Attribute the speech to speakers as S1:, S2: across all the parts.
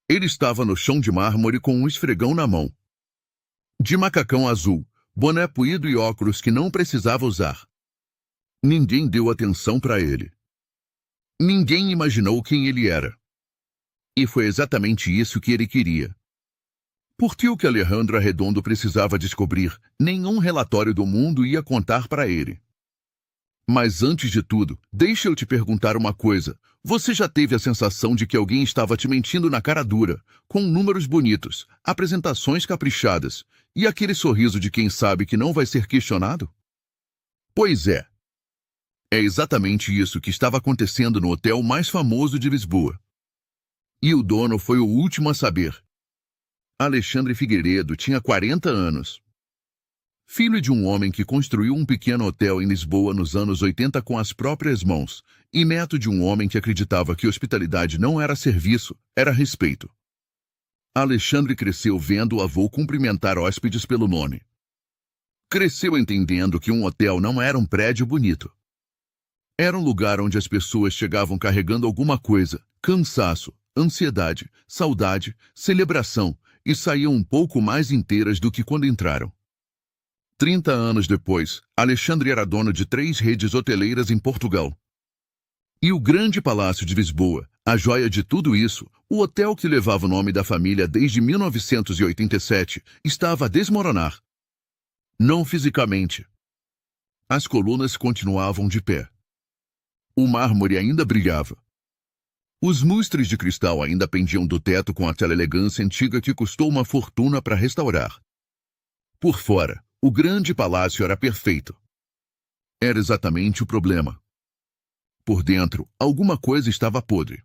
S1: Ele estava no chão de mármore com um esfregão na mão. De macacão azul, boné puído e óculos que não precisava usar. Ninguém deu atenção para ele. Ninguém imaginou quem ele era. E foi exatamente isso que ele queria. Porque o que Alejandro Arredondo precisava descobrir, nenhum relatório do mundo ia contar para ele. Mas antes de tudo, deixa eu te perguntar uma coisa. Você já teve a sensação de que alguém estava te mentindo na cara dura, com números bonitos, apresentações caprichadas e aquele sorriso de quem sabe que não vai ser questionado? Pois é. É exatamente isso que estava acontecendo no hotel mais famoso de Lisboa. E o dono foi o último a saber. Alexandre Figueiredo tinha 40 anos. Filho de um homem que construiu um pequeno hotel em Lisboa nos anos 80 com as próprias mãos, e neto de um homem que acreditava que hospitalidade não era serviço, era respeito. Alexandre cresceu vendo o avô cumprimentar hóspedes pelo nome. Cresceu entendendo que um hotel não era um prédio bonito. Era um lugar onde as pessoas chegavam carregando alguma coisa, cansaço, ansiedade, saudade, celebração, e saíam um pouco mais inteiras do que quando entraram. 30 anos depois, Alexandre era dono de 3 redes hoteleiras em Portugal. E o grande Palácio de Lisboa, a joia de tudo isso, o hotel que levava o nome da família desde 1987, estava a desmoronar. Não fisicamente. As colunas continuavam de pé. O mármore ainda brilhava. Os lustres de cristal ainda pendiam do teto com aquela elegância antiga que custou uma fortuna para restaurar. Por fora, o grande palácio era perfeito. Era exatamente o problema. Por dentro, alguma coisa estava podre.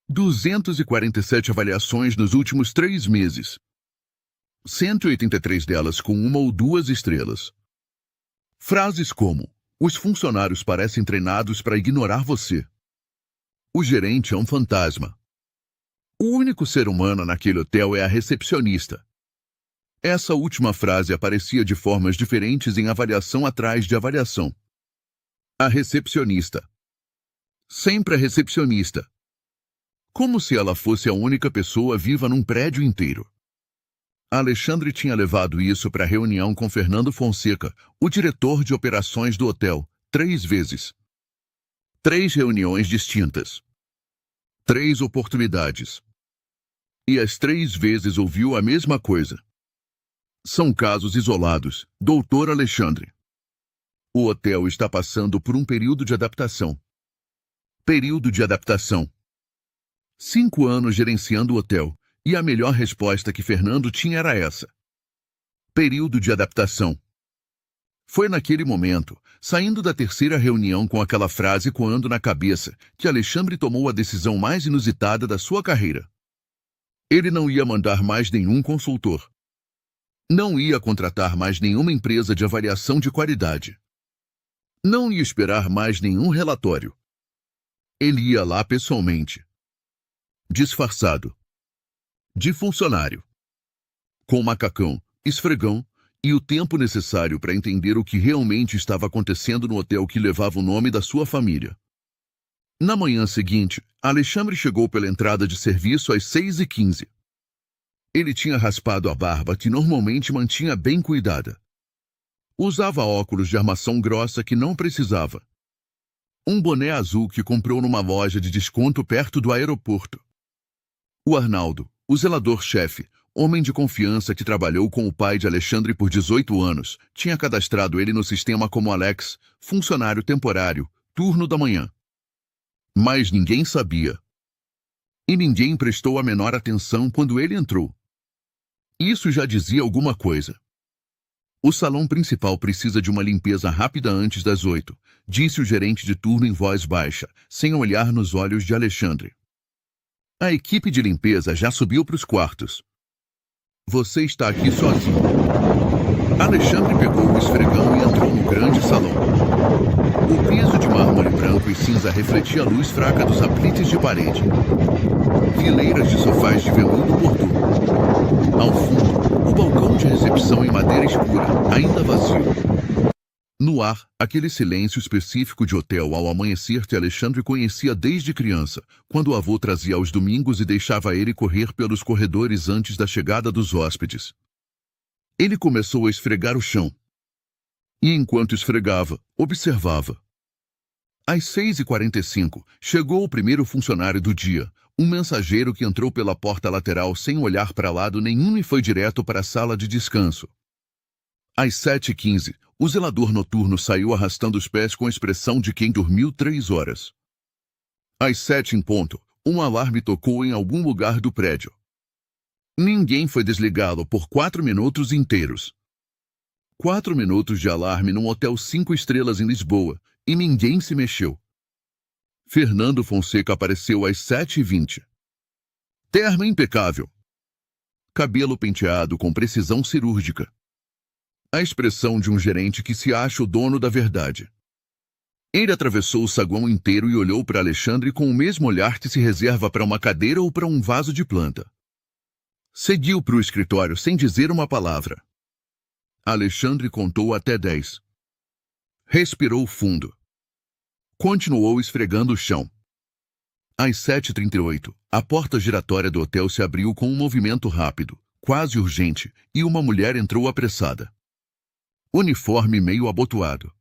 S1: 247 avaliações nos últimos 3 meses. 183 delas com 1 ou 2 estrelas. Frases como: os funcionários parecem treinados para ignorar você. O gerente é um fantasma. O único ser humano naquele hotel é a recepcionista. Essa última frase aparecia de formas diferentes em avaliação atrás de avaliação. A recepcionista. Sempre a recepcionista. Como se ela fosse a única pessoa viva num prédio inteiro. Alexandre tinha levado isso para a reunião com Fernando Fonseca, o diretor de operações do hotel, 3 vezes. 3 reuniões distintas. 3 oportunidades. E as 3 vezes ouviu a mesma coisa. São casos isolados, Dr. Alexandre. O hotel está passando por um período de adaptação. Período de adaptação. 5 anos gerenciando o hotel, e a melhor resposta que Fernando tinha era essa. Período de adaptação. Foi naquele momento, saindo da 3ª reunião com aquela frase coando na cabeça, que Alexandre tomou a decisão mais inusitada da sua carreira. Ele não ia mandar mais nenhum consultor. Não ia contratar mais nenhuma empresa de avaliação de qualidade. Não ia esperar mais nenhum relatório. Ele ia lá pessoalmente. Disfarçado. De funcionário. Com macacão, esfregão e o tempo necessário para entender o que realmente estava acontecendo no hotel que levava o nome da sua família. Na manhã seguinte, Alexandre chegou pela entrada de serviço às 6h15. Ele tinha raspado a barba que normalmente mantinha bem cuidada. Usava óculos de armação grossa que não precisava. Um boné azul que comprou numa loja de desconto perto do aeroporto. O Arnaldo, o zelador-chefe, homem de confiança que trabalhou com o pai de Alexandre por 18 anos, tinha cadastrado ele no sistema como Alex, funcionário temporário, turno da manhã. Mas ninguém sabia. E ninguém prestou a menor atenção quando ele entrou. Isso já dizia alguma coisa. O salão principal precisa de uma limpeza rápida antes das 8, disse o gerente de turno em voz baixa, sem olhar nos olhos de Alexandre. A equipe de limpeza já subiu para os quartos. Você está aqui sozinho. Alexandre pegou o esfregão e entrou no grande salão. O piso de mármore branco e cinza refletia a luz fraca dos aplites de parede. Fileiras de sofás de veludo bordô. Ao fundo, o balcão de recepção em madeira escura, ainda vazio. No ar, aquele silêncio específico de hotel ao amanhecer que Alexandre conhecia desde criança, quando o avô trazia aos domingos e deixava ele correr pelos corredores antes da chegada dos hóspedes. Ele começou a esfregar o chão. E enquanto esfregava, observava. Às 6h45, chegou o primeiro funcionário do dia, um mensageiro que entrou pela porta lateral sem olhar para lado nenhum e foi direto para a sala de descanso. Às 7h15, o zelador noturno saiu arrastando os pés com a expressão de quem dormiu 3 horas. Às 7 em ponto, um alarme tocou em algum lugar do prédio. Ninguém foi desligado por 4 minutos inteiros. 4 minutos de alarme num hotel 5 estrelas em Lisboa, e ninguém se mexeu. Fernando Fonseca apareceu às 7h20. Terno impecável. Cabelo penteado com precisão cirúrgica. A expressão de um gerente que se acha o dono da verdade. Ele atravessou o saguão inteiro e olhou para Alexandre com o mesmo olhar que se reserva para uma cadeira ou para um vaso de planta. Seguiu para o escritório sem dizer uma palavra. Alexandre contou até 10. Respirou fundo. Continuou esfregando o chão. Às 7h38, a porta giratória do hotel se abriu com um movimento rápido, quase urgente, e uma mulher entrou apressada. Uniforme meio abotoado.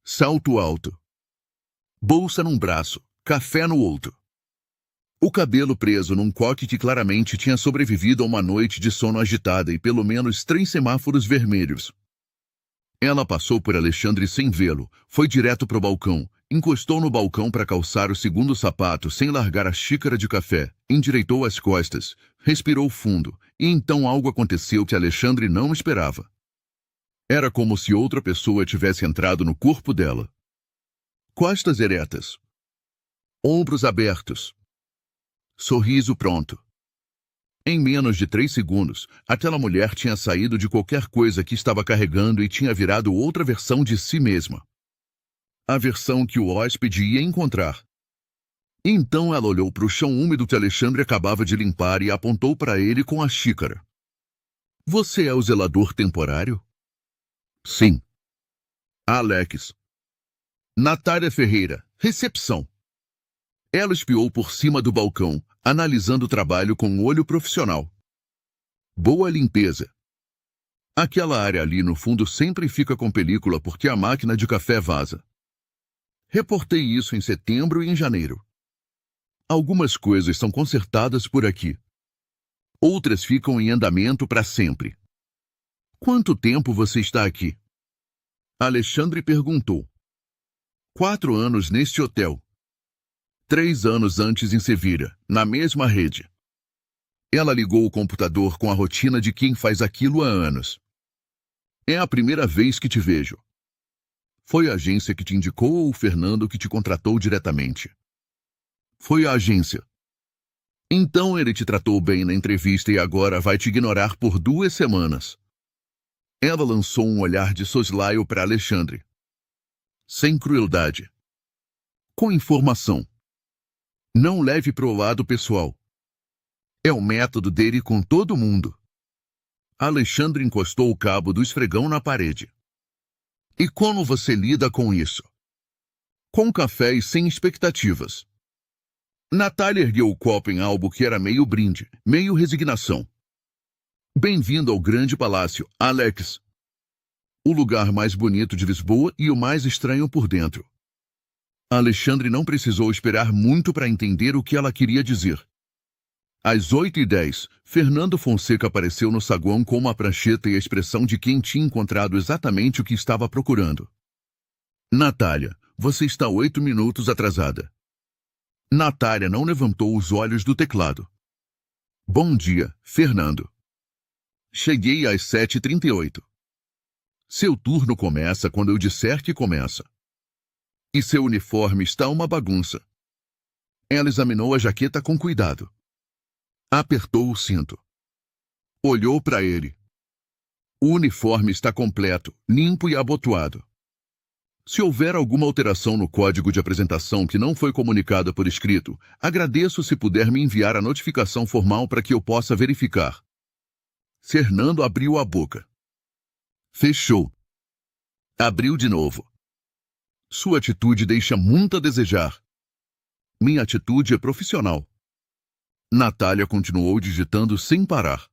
S1: Salto alto. Bolsa num braço, café no outro. O cabelo preso num coque que claramente tinha sobrevivido a uma noite de sono agitada e pelo menos 3 semáforos vermelhos. Ela passou por Alexandre sem vê-lo, foi direto para o balcão, encostou no balcão para calçar o segundo sapato sem largar a xícara de café, endireitou as costas, respirou fundo, e então algo aconteceu que Alexandre não esperava. Era como se outra pessoa tivesse entrado no corpo dela. Costas eretas. Ombros abertos. Sorriso pronto. Em menos de 3 segundos, aquela mulher tinha saído de qualquer coisa que estava carregando e tinha virado outra versão de si mesma. A versão que o hóspede ia encontrar. Então ela olhou para o chão úmido que Alexandre acabava de limpar e apontou para ele com a xícara. Você é o zelador temporário? Sim. Alex. Natália Ferreira, recepção. Ela espiou por cima do balcão, analisando o trabalho com um olho profissional. Boa limpeza. Aquela área ali no fundo sempre fica com película porque a máquina de café vaza. Reportei isso em setembro e em janeiro. Algumas coisas são consertadas por aqui. Outras ficam em andamento para sempre. Quanto tempo você está aqui? Alexandre perguntou. 4 anos neste hotel. 3 anos antes em Sevilha, na mesma rede. Ela ligou o computador com a rotina de quem faz aquilo há anos. É a primeira vez que te vejo. Foi a agência que te indicou ou o Fernando que te contratou diretamente? Foi a agência. Então ele te tratou bem na entrevista e agora vai te ignorar por 2 semanas. Ela lançou um olhar de soslaio para Alexandre. Sem crueldade. Com informação. Não leve para o lado pessoal. É o método dele com todo mundo. Alexandre encostou o cabo do esfregão na parede. E como você lida com isso? Com café e sem expectativas. Natália ergueu o copo em algo que era meio brinde, meio resignação. Bem-vindo ao grande palácio, Alex. O lugar mais bonito de Lisboa e o mais estranho por dentro. Alexandre não precisou esperar muito para entender o que ela queria dizer. Às 8h10, Fernando Fonseca apareceu no saguão com uma prancheta e a expressão de quem tinha encontrado exatamente o que estava procurando. Natália, você está 8 minutos atrasada. Natália não levantou os olhos do teclado. Bom dia, Fernando. Cheguei às 7h38. Seu turno começa quando eu disser que começa. E seu uniforme está uma bagunça. Ela examinou a jaqueta com cuidado. Apertou o cinto. Olhou para ele. O uniforme está completo, limpo e abotoado. Se houver alguma alteração no código de apresentação que não foi comunicada por escrito, agradeço se puder me enviar a notificação formal para que eu possa verificar. Fernando abriu a boca. Fechou. Abriu de novo. Sua atitude deixa muito a desejar. Minha atitude é profissional. Natália continuou digitando sem parar.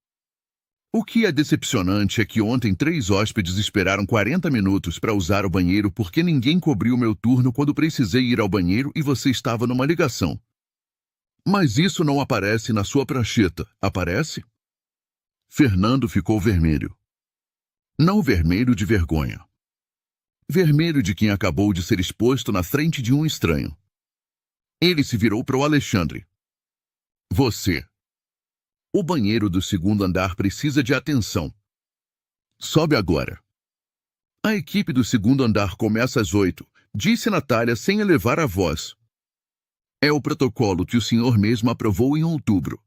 S1: O que é decepcionante é que ontem 3 hóspedes esperaram 40 minutos para usar o banheiro porque ninguém cobriu meu turno quando precisei ir ao banheiro e você estava numa ligação. Mas isso não aparece na sua prancheta, aparece? Fernando ficou vermelho. Não vermelho de vergonha. Vermelho de quem acabou de ser exposto na frente de um estranho. Ele se virou para o Alexandre. Você. O banheiro do 2º andar precisa de atenção. Sobe agora. A equipe do 2º andar começa às 8, disse Natália sem elevar a voz. É o protocolo que o senhor mesmo aprovou em outubro.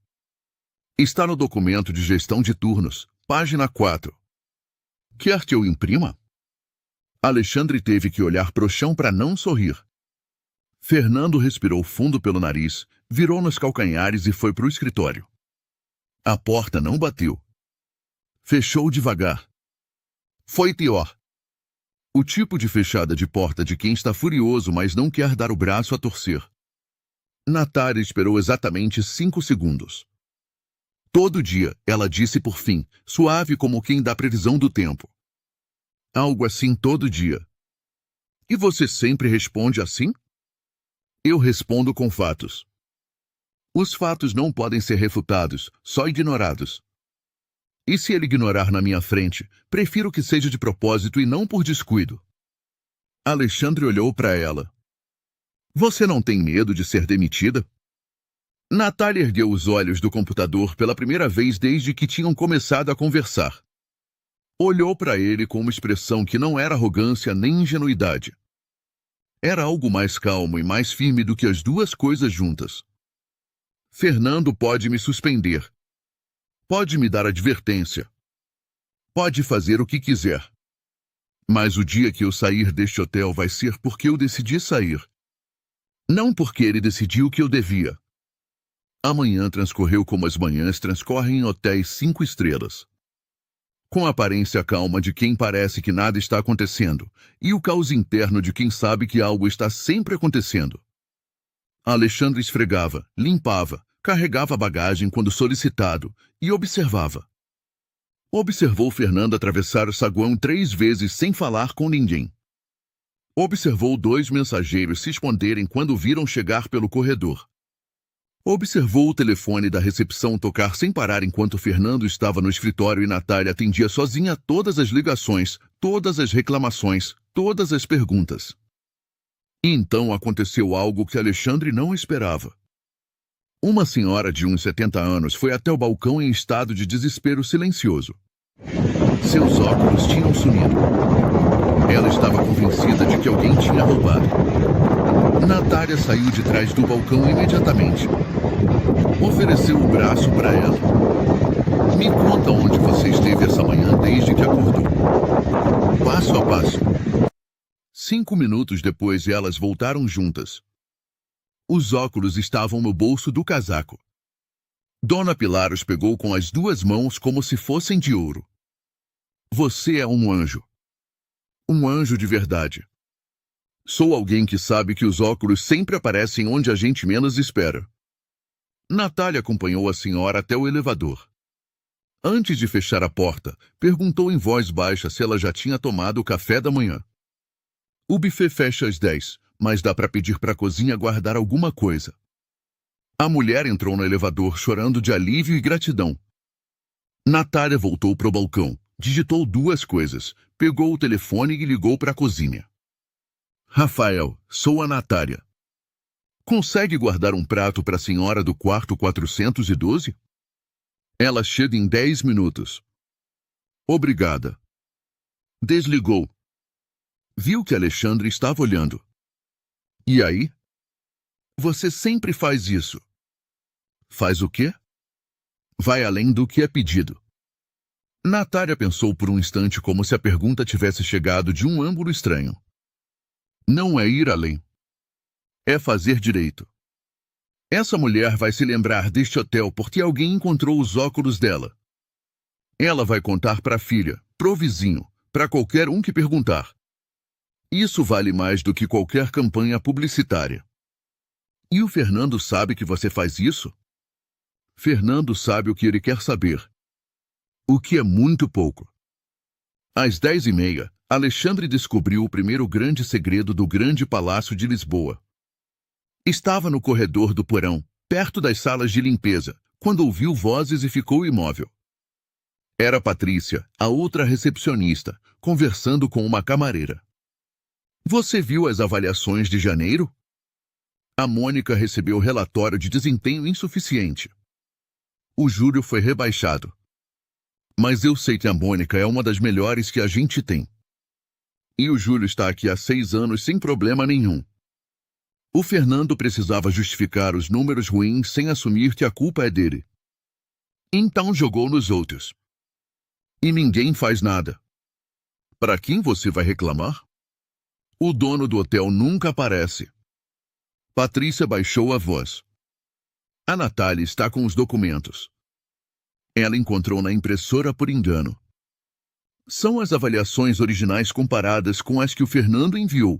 S1: Está no documento de gestão de turnos, página 4. Quer que eu imprima? Alexandre teve que olhar pro chão para não sorrir. Fernando respirou fundo pelo nariz, virou nos calcanhares e foi pro escritório. A porta não bateu. Fechou devagar. Foi pior. O tipo de fechada de porta de quem está furioso, mas não quer dar o braço a torcer. Natália esperou exatamente 5 segundos. Todo dia, ela disse por fim, suave como quem dá previsão do tempo. Algo assim todo dia. E você sempre responde assim? Eu respondo com fatos. Os fatos não podem ser refutados, só ignorados. E se ele ignorar na minha frente, prefiro que seja de propósito e não por descuido. Alexandre olhou para ela. Você não tem medo de ser demitida? Natália ergueu os olhos do computador pela primeira vez desde que tinham começado a conversar. Olhou para ele com uma expressão que não era arrogância nem ingenuidade. Era algo mais calmo e mais firme do que as duas coisas juntas. Fernando pode me suspender. Pode me dar advertência. Pode fazer o que quiser. Mas o dia que eu sair deste hotel vai ser porque eu decidi sair. Não porque ele decidiu que eu devia. Amanhã transcorreu como as manhãs transcorrem em hotéis 5 estrelas. Com a aparência calma de quem parece que nada está acontecendo, e o caos interno de quem sabe que algo está sempre acontecendo. Alexandre esfregava, limpava, carregava a bagagem quando solicitado, e observava. Observou Fernando atravessar o saguão 3 vezes sem falar com ninguém. Observou 2 mensageiros se esconderem quando viram chegar pelo corredor. Observou o telefone da recepção tocar sem parar enquanto Fernando estava no escritório e Natália atendia sozinha todas as ligações, todas as reclamações, todas as perguntas. E então aconteceu algo que Alexandre não esperava. Uma senhora de uns 70 anos foi até o balcão em estado de desespero silencioso. Seus óculos tinham sumido. Ela estava convencida de que alguém tinha roubado. Natália saiu de trás do balcão imediatamente. Ofereceu o braço para ela. Me conta onde você esteve essa manhã desde que acordou. Passo a passo. 5 minutos depois, elas voltaram juntas. Os óculos estavam no bolso do casaco. Dona Pilar os pegou com as 2 mãos como se fossem de ouro. Você é um anjo. Um anjo de verdade. Sou alguém que sabe que os óculos sempre aparecem onde a gente menos espera. Natália acompanhou a senhora até o elevador. Antes de fechar a porta, perguntou em voz baixa se ela já tinha tomado o café da manhã. O buffet fecha às 10, mas dá para pedir para a cozinha guardar alguma coisa. A mulher entrou no elevador chorando de alívio e gratidão. Natália voltou para o balcão, digitou 2 coisas, pegou o telefone e ligou para a cozinha. Rafael, sou a Natália. Consegue guardar um prato para a senhora do quarto 412? Ela chega em 10 minutos. Obrigada. Desligou. Viu que Alexandre estava olhando. E aí? Você sempre faz isso. Faz o quê? Vai além do que é pedido. Natália pensou por um instante como se a pergunta tivesse chegado de um ângulo estranho. Não é ir além. É fazer direito. Essa mulher vai se lembrar deste hotel porque alguém encontrou os óculos dela. Ela vai contar para a filha, pro vizinho, para qualquer um que perguntar. Isso vale mais do que qualquer campanha publicitária. E o Fernando sabe que você faz isso? Fernando sabe o que ele quer saber. O que é muito pouco. Às 10h30, Alexandre descobriu o primeiro grande segredo do grande palácio de Lisboa. Estava no corredor do porão, perto das salas de limpeza, quando ouviu vozes e ficou imóvel. Era Patrícia, a outra recepcionista, conversando com uma camareira. Você viu as avaliações de janeiro? A Mônica recebeu relatório de desempenho insuficiente. O júri foi rebaixado. Mas eu sei que a Mônica é uma das melhores que a gente tem. E o Júlio está aqui há 6 anos sem problema nenhum. O Fernando precisava justificar os números ruins sem assumir que a culpa é dele. Então jogou nos outros. E ninguém faz nada. Para quem você vai reclamar? O dono do hotel nunca aparece. Patrícia baixou a voz. A Natália está com os documentos. Ela encontrou na impressora por engano. São as avaliações originais comparadas com as que o Fernando enviou.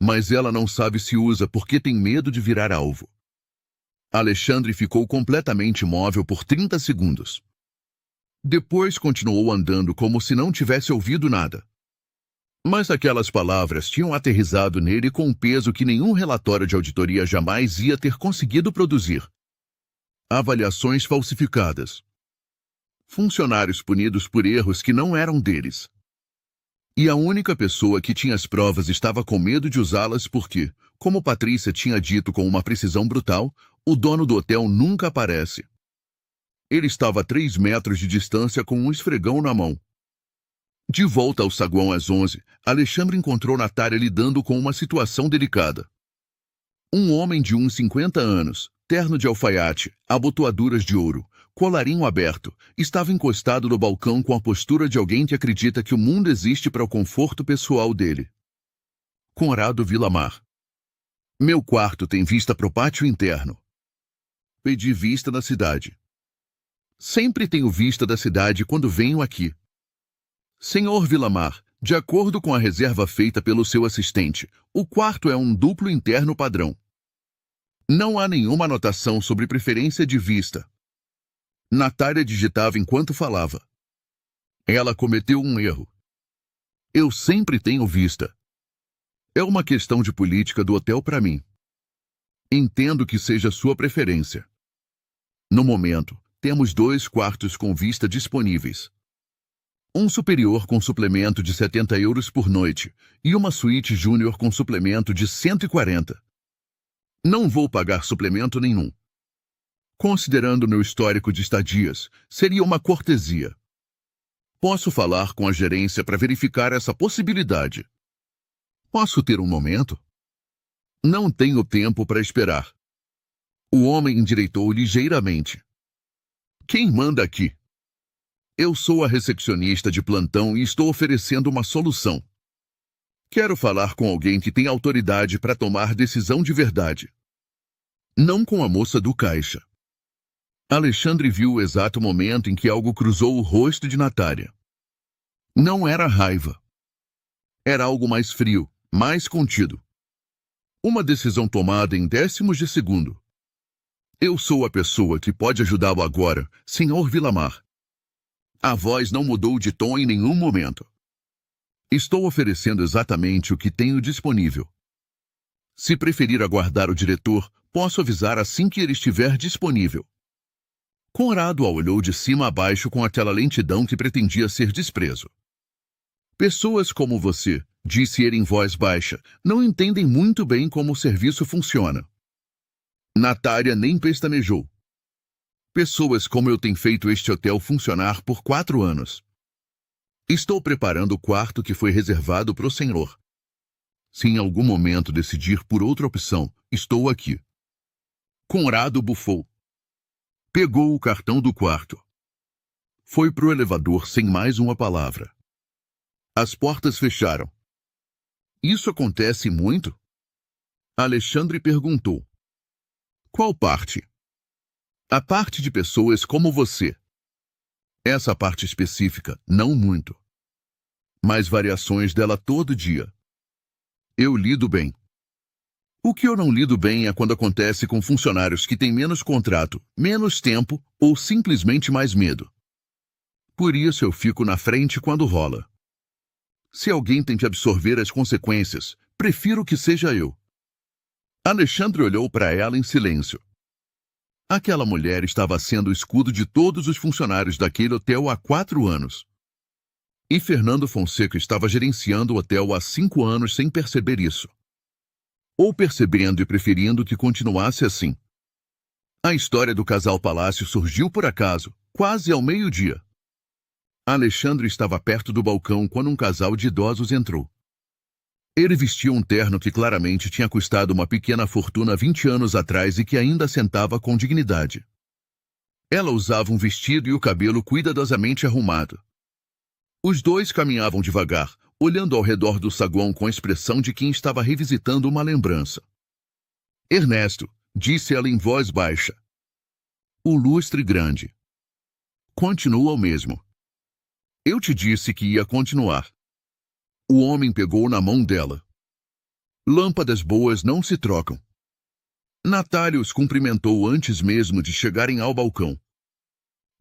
S1: Mas ela não sabe se usa porque tem medo de virar alvo. Alexandre ficou completamente imóvel por 30 segundos. Depois continuou andando como se não tivesse ouvido nada. Mas aquelas palavras tinham aterrissado nele com um peso que nenhum relatório de auditoria jamais ia ter conseguido produzir. Avaliações falsificadas. Funcionários punidos por erros que não eram deles. E a única pessoa que tinha as provas estava com medo de usá-las porque, como Patrícia tinha dito com uma precisão brutal, o dono do hotel nunca aparece. Ele estava a 3 metros de distância com um esfregão na mão. De volta ao saguão às 11, Alexandre encontrou Natália lidando com uma situação delicada. Um homem de uns 50 anos, terno de alfaiate, abotoaduras de ouro, colarinho aberto, estava encostado no balcão com a postura de alguém que acredita que o mundo existe para o conforto pessoal dele. Conrado Vilamar. Meu quarto tem vista para o pátio interno. Pedi vista da cidade. Sempre tenho vista da cidade quando venho aqui. Senhor Vilamar, de acordo com a reserva feita pelo seu assistente, o quarto é um duplo interno padrão. Não há nenhuma anotação sobre preferência de vista. Natália digitava enquanto falava. Ela cometeu um erro. Eu sempre tenho vista. É uma questão de política do hotel para mim. Entendo que seja sua preferência. No momento, temos 2 quartos com vista disponíveis. Um superior com suplemento de €70 por noite e uma suíte júnior com suplemento de 140. Não vou pagar suplemento nenhum. Considerando meu histórico de estadias, seria uma cortesia. Posso falar com a gerência para verificar essa possibilidade. Posso ter um momento? Não tenho tempo para esperar. O homem endireitou ligeiramente. Quem manda aqui? Eu sou a recepcionista de plantão e estou oferecendo uma solução. Quero falar com alguém que tem autoridade para tomar decisão de verdade. Não com a moça do caixa. Alexandre viu o exato momento em que algo cruzou o rosto de Natália. Não era raiva. Era algo mais frio, mais contido. Uma decisão tomada em décimos de segundo. Eu sou a pessoa que pode ajudá-lo agora, Sr. Vilamar. A voz não mudou de tom em nenhum momento. Estou oferecendo exatamente o que tenho disponível. Se preferir aguardar o diretor, posso avisar assim que ele estiver disponível. Conrado a olhou de cima a baixo com aquela lentidão que pretendia ser desprezo. Pessoas como você, disse ele em voz baixa, não entendem muito bem como o serviço funciona. Natália nem pestanejou. Pessoas como eu têm feito este hotel funcionar por 4 anos. Estou preparando o quarto que foi reservado para o senhor. Se em algum momento decidir por outra opção, estou aqui. Conrado bufou. Pegou o cartão do quarto. Foi pro elevador sem mais uma palavra. As portas fecharam. Isso acontece muito? Alexandre perguntou. Qual parte? A parte de pessoas como você. Essa parte específica, não muito. Mas variações dela todo dia. Eu lido bem. O que eu não lido bem é quando acontece com funcionários que têm menos contrato, menos tempo ou simplesmente mais medo. Por isso eu fico na frente quando rola. Se alguém tem que absorver as consequências, prefiro que seja eu. Alexandre olhou para ela em silêncio. Aquela mulher estava sendo o escudo de todos os funcionários daquele hotel há 4 anos. E Fernando Fonseca estava gerenciando o hotel há 5 anos sem perceber isso. Ou percebendo e preferindo que continuasse assim. A história do casal Palácio surgiu por acaso, quase ao meio-dia. Alexandre estava perto do balcão quando um casal de idosos entrou. Ele vestia um terno que claramente tinha custado uma pequena fortuna 20 anos atrás e que ainda assentava com dignidade. Ela usava um vestido e o cabelo cuidadosamente arrumado. Os dois caminhavam devagar, olhando ao redor do saguão com a expressão de quem estava revisitando uma lembrança. Ernesto, disse ela em voz baixa. O lustre grande. Continua o mesmo. Eu te disse que ia continuar. O homem pegou na mão dela. Lâmpadas boas não se trocam. Natália os cumprimentou antes mesmo de chegarem ao balcão.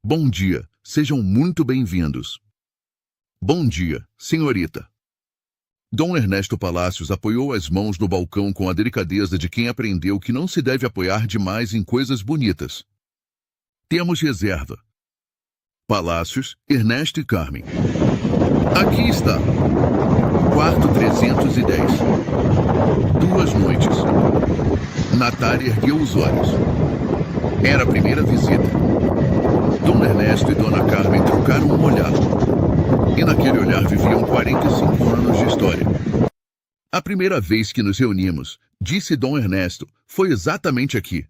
S1: Bom dia, sejam muito bem-vindos. Bom dia, senhorita. Dom Ernesto Palácios apoiou as mãos no balcão com a delicadeza de quem aprendeu que não se deve apoiar demais em coisas bonitas. Temos reserva. Palácios, Ernesto e Carmen. Aqui está. Quarto 310. 2 noites. Natália ergueu os olhos. Era a primeira visita. Dom Ernesto e Dona Carmen trocaram um olhar. E naquele olhar viviam 45 anos de história. A primeira vez que nos reunimos, disse Dom Ernesto, foi exatamente aqui.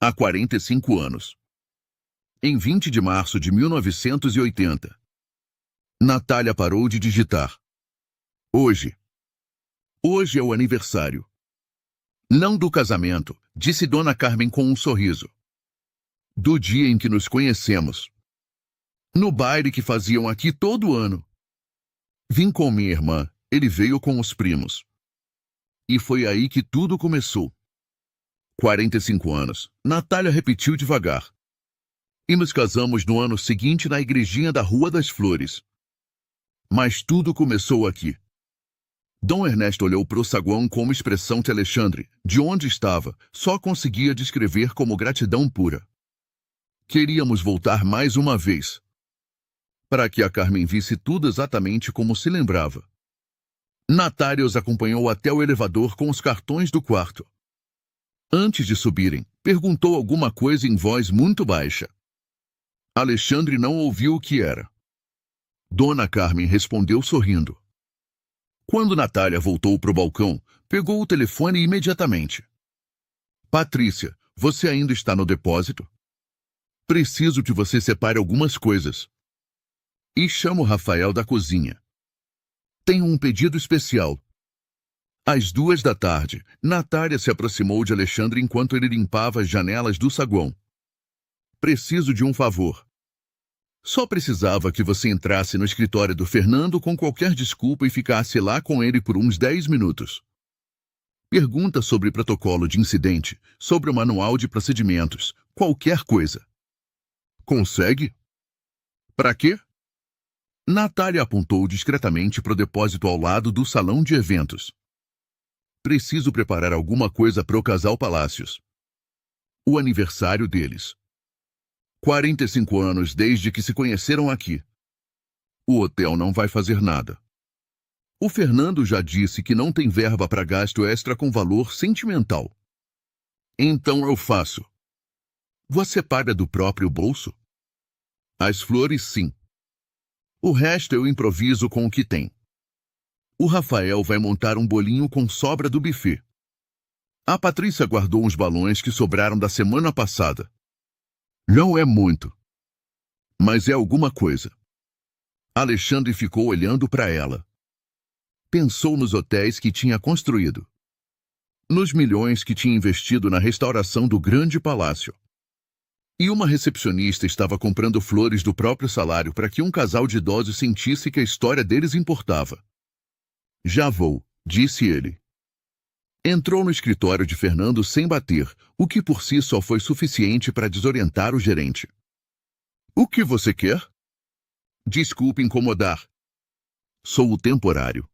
S1: Há 45 anos. Em 20 de março de 1980. Natália parou de digitar. Hoje. Hoje é o aniversário. Não do casamento, disse Dona Carmen com um sorriso. Do dia em que nos conhecemos. No baile que faziam aqui todo ano. Vim com minha irmã, ele veio com os primos. E foi aí que tudo começou. 45 anos, Natália repetiu devagar. E nos casamos no ano seguinte na igrejinha da Rua das Flores. Mas tudo começou aqui. Dom Ernesto olhou para o saguão com uma expressão que Alexandre, de onde estava, só conseguia descrever como gratidão pura. Queríamos voltar mais uma vez. Para que a Carmen visse tudo exatamente como se lembrava. Natália os acompanhou até o elevador com os cartões do quarto. Antes de subirem, perguntou alguma coisa em voz muito baixa. Alexandre não ouviu o que era. Dona Carmen respondeu sorrindo. Quando Natália voltou para o balcão, pegou o telefone imediatamente. Patrícia, você ainda está no depósito? Preciso que você separe algumas coisas. E chamo Rafael da cozinha. Tenho um pedido especial. Às 2 da tarde, Natália se aproximou de Alexandre enquanto ele limpava as janelas do saguão. Preciso de um favor. Só precisava que você entrasse no escritório do Fernando com qualquer desculpa e ficasse lá com ele por uns 10 minutos. Pergunta sobre protocolo de incidente, sobre o manual de procedimentos, qualquer coisa. Consegue? Para quê? Natália apontou discretamente para o depósito ao lado do salão de eventos. Preciso preparar alguma coisa para o casal Palácios. O aniversário deles. 45 anos desde que se conheceram aqui. O hotel não vai fazer nada. O Fernando já disse que não tem verba para gasto extra com valor sentimental. Então eu faço. Você paga do próprio bolso? As flores, sim. O resto eu improviso com o que tem. O Rafael vai montar um bolinho com sobra do buffet. A Patrícia guardou uns balões que sobraram da semana passada. Não é muito. Mas é alguma coisa. Alexandre ficou olhando para ela. Pensou nos hotéis que tinha construído. Nos milhões que tinha investido na restauração do grande palácio. E uma recepcionista estava comprando flores do próprio salário para que um casal de idosos sentisse que a história deles importava. Já vou, disse ele. Entrou no escritório de Fernando sem bater, o que por si só foi suficiente para desorientar o gerente. O que você quer? Desculpe incomodar. Sou o temporário.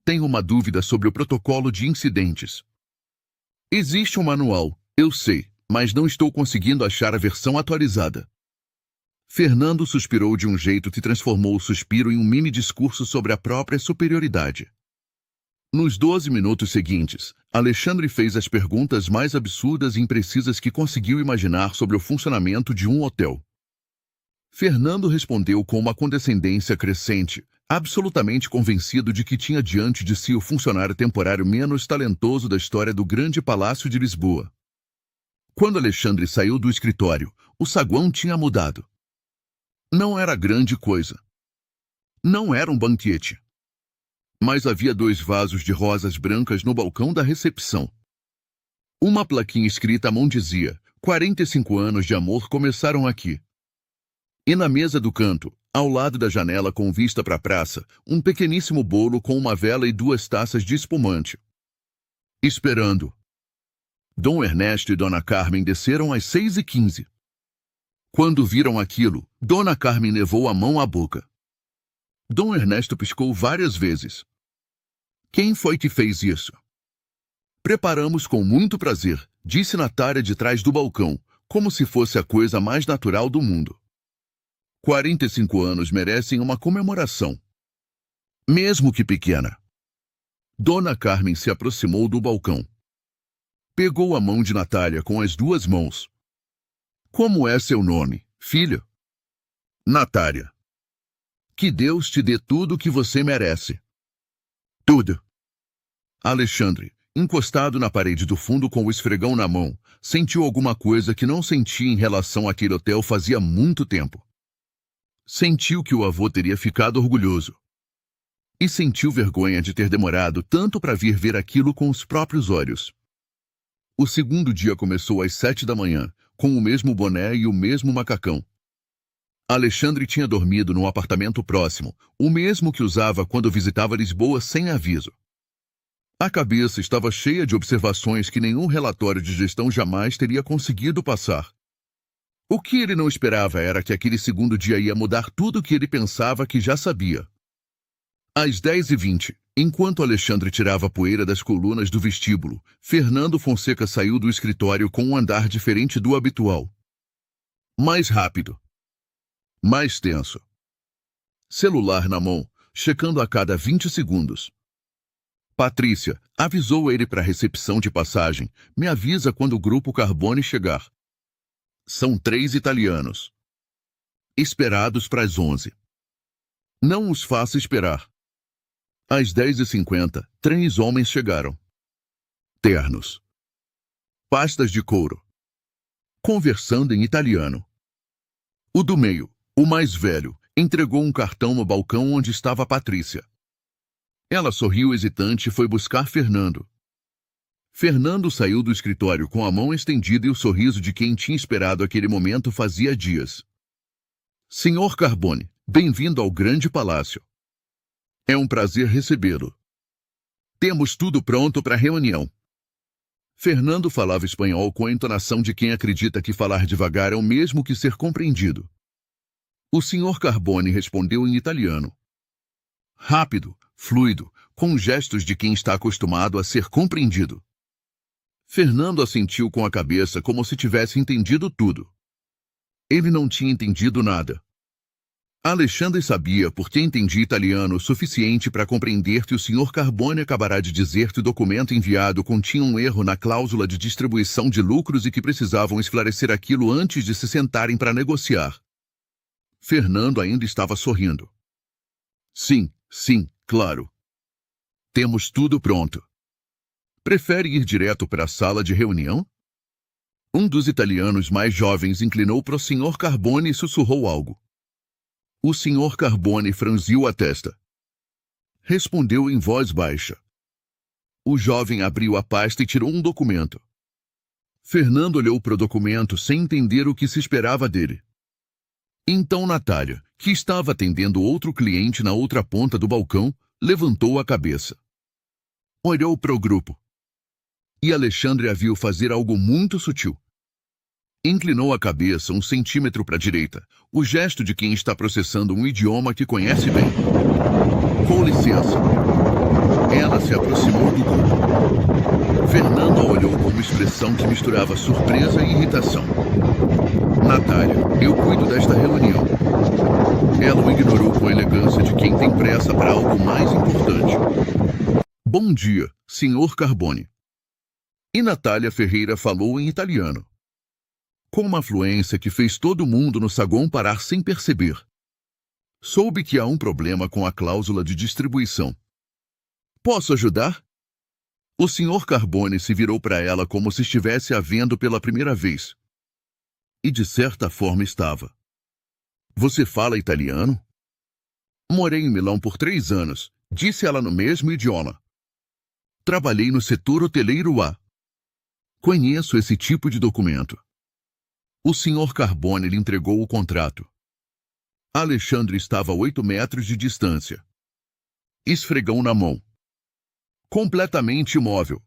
S1: Tenho uma dúvida sobre o protocolo de incidentes. Existe um manual, eu sei, mas não estou conseguindo achar a versão atualizada. Fernando suspirou de um jeito que transformou o suspiro em um mini discurso sobre a própria superioridade. Nos 12 minutos seguintes, Alexandre fez as perguntas mais absurdas e imprecisas que conseguiu imaginar sobre o funcionamento de um hotel. Fernando respondeu com uma condescendência crescente, absolutamente convencido de que tinha diante de si o funcionário temporário menos talentoso da história do grande Palácio de Lisboa. Quando Alexandre saiu do escritório, o saguão tinha mudado. Não era grande coisa. Não era um banquete. Mas havia 2 vasos de rosas brancas no balcão da recepção. Uma plaquinha escrita à mão dizia: 45 anos de amor começaram aqui. E na mesa do canto, ao lado da janela com vista para a praça, um pequeníssimo bolo com uma vela e 2 taças de espumante. Esperando. Dom Ernesto e Dona Carmen desceram às 6h15. Quando viram aquilo, Dona Carmen levou a mão à boca. Dom Ernesto piscou várias vezes. Quem foi que fez isso? Preparamos com muito prazer, disse Natália de trás do balcão, como se fosse a coisa mais natural do mundo. 45 anos merecem uma comemoração. Mesmo que pequena. Dona Carmen se aproximou do balcão. Pegou a mão de Natália com as 2 mãos. Como é seu nome, filha? Natália. Que Deus te dê tudo o que você merece. Tudo. Alexandre, encostado na parede do fundo com o esfregão na mão, sentiu alguma coisa que não sentia em relação àquele hotel fazia muito tempo. Sentiu que o avô teria ficado orgulhoso. E sentiu vergonha de ter demorado tanto para vir ver aquilo com os próprios olhos. O segundo dia começou às 7 da manhã, com o mesmo boné e o mesmo macacão. Alexandre tinha dormido num apartamento próximo, o mesmo que usava quando visitava Lisboa sem aviso. A cabeça estava cheia de observações que nenhum relatório de gestão jamais teria conseguido passar. O que ele não esperava era que aquele segundo dia ia mudar tudo o que ele pensava que já sabia. Às 10h20, enquanto Alexandre tirava a poeira das colunas do vestíbulo, Fernando Fonseca saiu do escritório com um andar diferente do habitual. Mais rápido. Mais tenso. Celular na mão, checando a cada 20 segundos. Patrícia, avisou ele para a recepção de passagem, me avisa quando o grupo Carbone chegar. São 3 italianos. Esperados para as 11. Não os faça esperar. Às 10h50, 3 homens chegaram. Ternos. Pastas de couro. Conversando em italiano. O do meio, o mais velho, entregou um cartão no balcão onde estava Patrícia. Ela sorriu hesitante e foi buscar Fernando. Fernando saiu do escritório com a mão estendida e o sorriso de quem tinha esperado aquele momento fazia dias. Senhor Carbone, bem-vindo ao grande palácio. É um prazer recebê-lo. Temos tudo pronto para a reunião. Fernando falava espanhol com a entonação de quem acredita que falar devagar é o mesmo que ser compreendido. O senhor Carbone respondeu em italiano. Rápido, fluido, com gestos de quem está acostumado a ser compreendido. Fernando assentiu com a cabeça como se tivesse entendido tudo. Ele não tinha entendido nada. Alexandre sabia porque entendia italiano o suficiente para compreender que o senhor Carbone acabará de dizer que o documento enviado continha um erro na cláusula de distribuição de lucros e que precisavam esclarecer aquilo antes de se sentarem para negociar. Fernando ainda estava sorrindo. Sim, claro. Temos tudo pronto. Prefere ir direto para a sala de reunião? Um dos italianos mais jovens inclinou para o senhor Carbone e sussurrou algo. O senhor Carbone franziu a testa. Respondeu em voz baixa. O jovem abriu a pasta e tirou um documento. Fernando olhou para o documento sem entender o que se esperava dele. Então Natália, que estava atendendo outro cliente na outra ponta do balcão, levantou a cabeça. Olhou para o grupo. E Alexandre a viu fazer algo muito sutil. Inclinou a cabeça 1 centímetro para a direita, o gesto de quem está processando um idioma que conhece bem. Com licença. Ela se aproximou do grupo. Fernando a olhou com uma expressão que misturava surpresa e irritação. Natália, eu cuido desta reunião. Ela o ignorou com a elegância de quem tem pressa para algo mais importante. Bom dia, Sr. Carbone. E Natália Ferreira falou em italiano, com uma fluência que fez todo mundo no saguão parar sem perceber. Soube que há um problema com a cláusula de distribuição. Posso ajudar? O Sr. Carbone se virou para ela como se estivesse a vendo pela primeira vez. E de certa forma estava. Você fala italiano? Morei em Milão por 3 anos, disse ela no mesmo idioma. Trabalhei no setor hoteleiro A. Conheço esse tipo de documento. O Sr. Carbone lhe entregou o contrato. Alexandre estava a 8 metros de distância. Esfregão na mão. Completamente imóvel.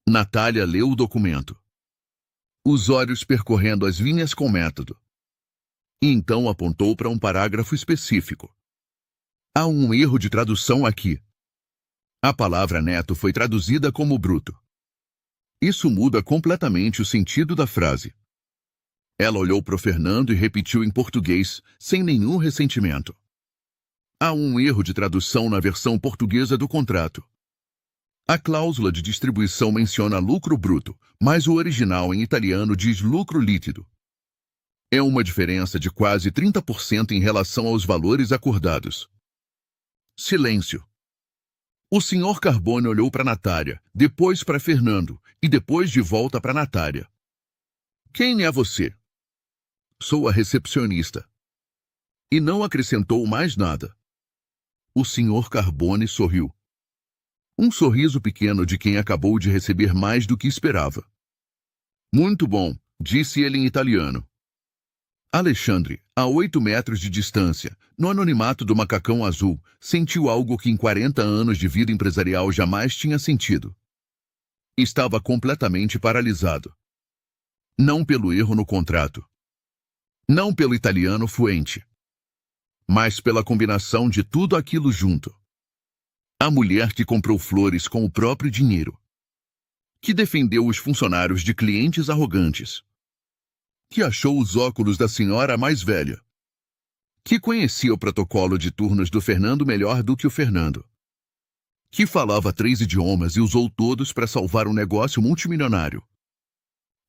S1: Natália leu o documento. Os olhos percorrendo as linhas com método. E então apontou para um parágrafo específico. Há um erro de tradução aqui. A palavra neto foi traduzida como bruto. Isso muda completamente o sentido da frase. Ela olhou para o Fernando e repetiu em português, sem nenhum ressentimento. Há um erro de tradução na versão portuguesa do contrato. A cláusula de distribuição menciona lucro bruto, mas o original em italiano diz lucro líquido. É uma diferença de quase 30% em relação aos valores acordados. Silêncio. O Sr. Carbone olhou para Natália, depois para Fernando e depois de volta para Natália. Quem é você? Sou a recepcionista. E não acrescentou mais nada. O Sr. Carbone sorriu. Um sorriso pequeno de quem acabou de receber mais do que esperava. Muito bom, disse ele em italiano. Alexandre, a 8 metros de distância, no anonimato do macacão azul, sentiu algo que em 40 anos de vida empresarial jamais tinha sentido. Estava completamente paralisado. Não pelo erro no contrato. Não pelo italiano fluente. Mas pela combinação de tudo aquilo junto. A mulher que comprou flores com o próprio dinheiro. Que defendeu os funcionários de clientes arrogantes. Que achou os óculos da senhora mais velha. Que conhecia o protocolo de turnos do Fernando melhor do que o Fernando. Que falava 3 idiomas e usou todos para salvar um negócio multimilionário.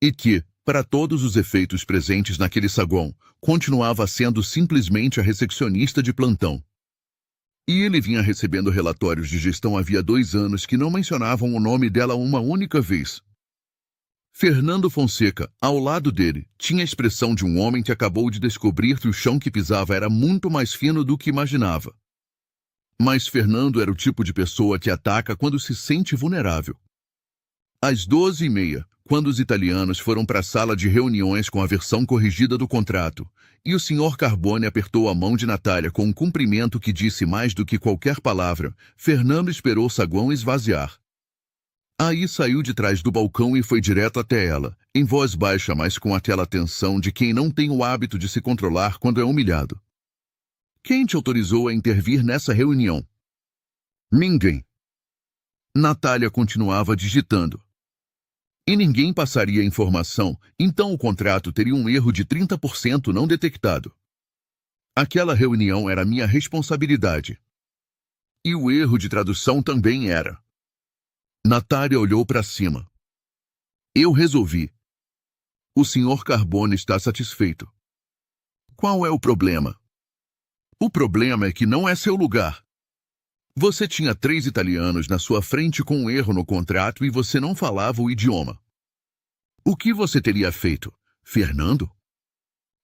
S1: E que, para todos os efeitos presentes naquele saguão, continuava sendo simplesmente a recepcionista de plantão. E ele vinha recebendo relatórios de gestão havia 2 anos que não mencionavam o nome dela uma única vez. Fernando Fonseca, ao lado dele, tinha a expressão de um homem que acabou de descobrir que o chão que pisava era muito mais fino do que imaginava. Mas Fernando era o tipo de pessoa que ataca quando se sente vulnerável. Às 12h30, quando os italianos foram para a sala de reuniões com a versão corrigida do contrato, e o Sr. Carbone apertou a mão de Natália com um cumprimento que disse mais do que qualquer palavra, Fernando esperou o saguão esvaziar. Aí saiu de trás do balcão e foi direto até ela, em voz baixa, mas com aquela tensão de quem não tem o hábito de se controlar quando é humilhado. Quem te autorizou a intervir nessa reunião? Ninguém. Natália continuava digitando. E ninguém passaria a informação, então o contrato teria um erro de 30% não detectado. Aquela reunião era minha responsabilidade. E o erro de tradução também era. Natália olhou para cima. Eu resolvi. O Sr. Carbone está satisfeito. Qual é o problema? O problema é que não é seu lugar. Você tinha 3 italianos na sua frente com um erro no contrato e você não falava o idioma. O que você teria feito, Fernando?